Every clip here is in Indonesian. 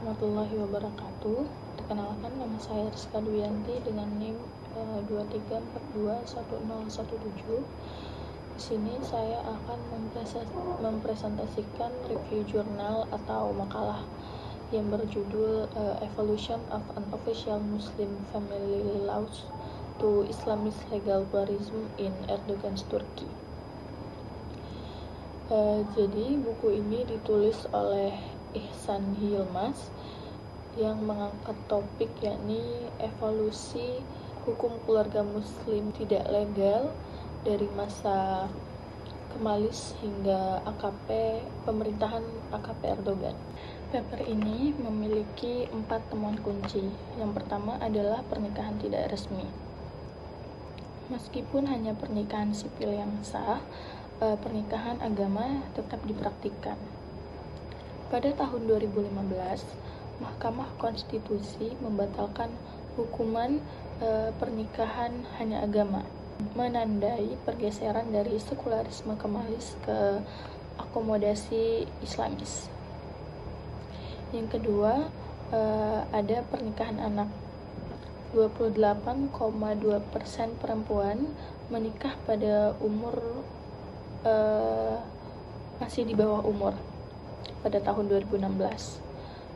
warahmatullahi wabarakatuh. Perkenalkan, nama saya Rizka Duyanti dengan NIM 23421017. Di sini saya akan mempresentasikan review jurnal atau makalah yang berjudul Evolution of an Official Muslim Family Laws to Islamist Legal Pluralism in Erdogan's Turkey. Jadi buku ini ditulis oleh Ihsan Yilmaz yang mengangkat topik yakni evolusi hukum keluarga muslim tidak legal dari masa Kemalis hingga pemerintahan AKP Erdogan. Paper ini memiliki 4 temuan kunci. Yang pertama adalah pernikahan tidak resmi. Meskipun hanya pernikahan sipil yang sah, pernikahan agama tetap dipraktikkan. Pada tahun 2015, Mahkamah Konstitusi membatalkan hukuman pernikahan hanya agama, menandai pergeseran dari sekularisme Kemalis ke akomodasi Islamis. Yang kedua, ada pernikahan anak. 28,2% perempuan menikah pada umur masih di bawah umur pada tahun 2016.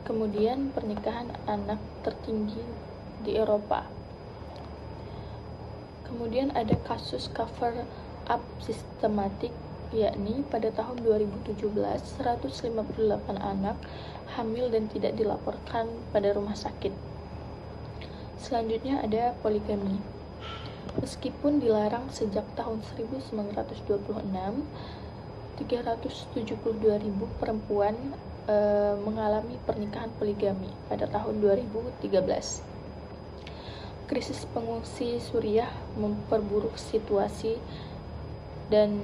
Kemudian pernikahan anak tertinggi di Eropa. Kemudian ada kasus cover up sistematik, yakni pada tahun 2017 158 anak hamil dan tidak dilaporkan pada rumah sakit. Selanjutnya ada poligami. Meskipun dilarang sejak tahun 1926, 372.000 perempuan mengalami pernikahan poligami pada tahun 2013. Krisis pengungsi Suriah memperburuk situasi dan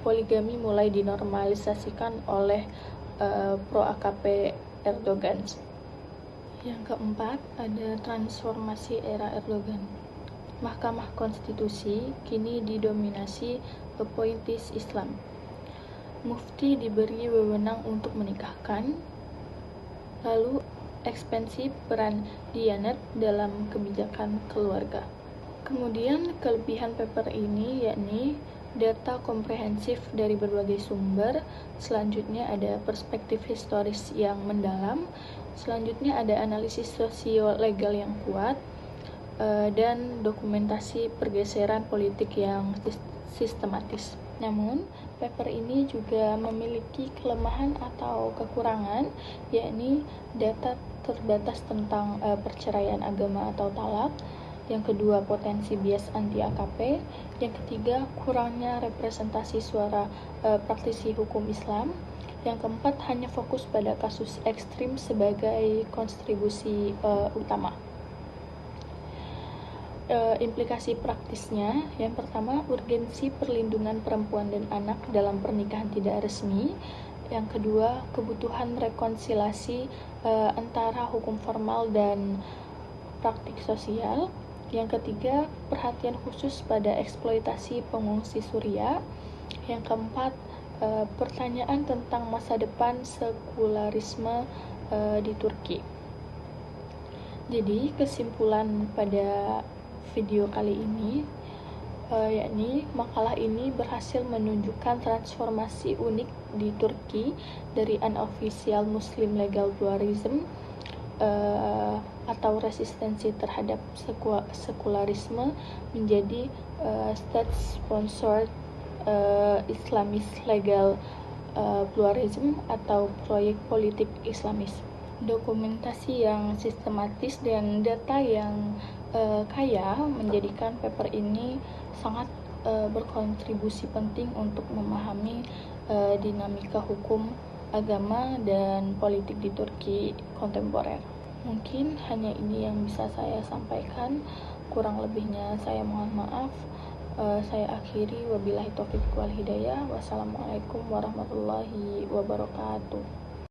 poligami mulai dinormalisasikan oleh pro-AKP Erdogan. Yang keempat, ada transformasi era Erdogan. Mahkamah Konstitusi kini didominasi appointees Islam. Mufti diberi wewenang untuk menikahkan. Lalu, ekspansi peran Diyanat dalam kebijakan keluarga. Kemudian, kelebihan paper ini yakni data komprehensif dari berbagai sumber. Selanjutnya ada perspektif historis yang mendalam. Selanjutnya ada analisis sosio-legal yang kuat. Dan dokumentasi pergeseran politik yang sistematis. Namun, paper ini juga memiliki kelemahan atau kekurangan, yakni data terbatas tentang perceraian agama atau talak. Yang kedua, potensi bias anti-AKP. Yang ketiga, kurangnya representasi suara praktisi hukum Islam. Yang keempat, hanya fokus pada kasus ekstrim sebagai kontribusi utama. Implikasi praktisnya, yang pertama, urgensi perlindungan perempuan dan anak dalam pernikahan tidak resmi. Yang kedua, kebutuhan rekonsiliasi antara hukum formal dan praktik sosial. Yang ketiga, perhatian khusus pada eksploitasi pengungsi Suriah. Yang keempat, pertanyaan tentang masa depan sekularisme di Turki. Jadi, kesimpulan pada video kali ini yakni makalah ini berhasil menunjukkan transformasi unik di Turki dari unofficial Muslim legal pluralism atau resistensi terhadap sekularisme menjadi state-sponsored Islamist legal pluralism atau proyek politik Islamis. Dokumentasi yang sistematis dan data yang kaya menjadikan paper ini sangat berkontribusi penting untuk memahami dinamika hukum, agama, dan politik di Turki kontemporer. Mungkin hanya ini yang bisa saya sampaikan, kurang lebihnya saya mohon maaf. Saya akhiri, wabillahi taufiq wal hidayah. Wassalamualaikum warahmatullahi wabarakatuh.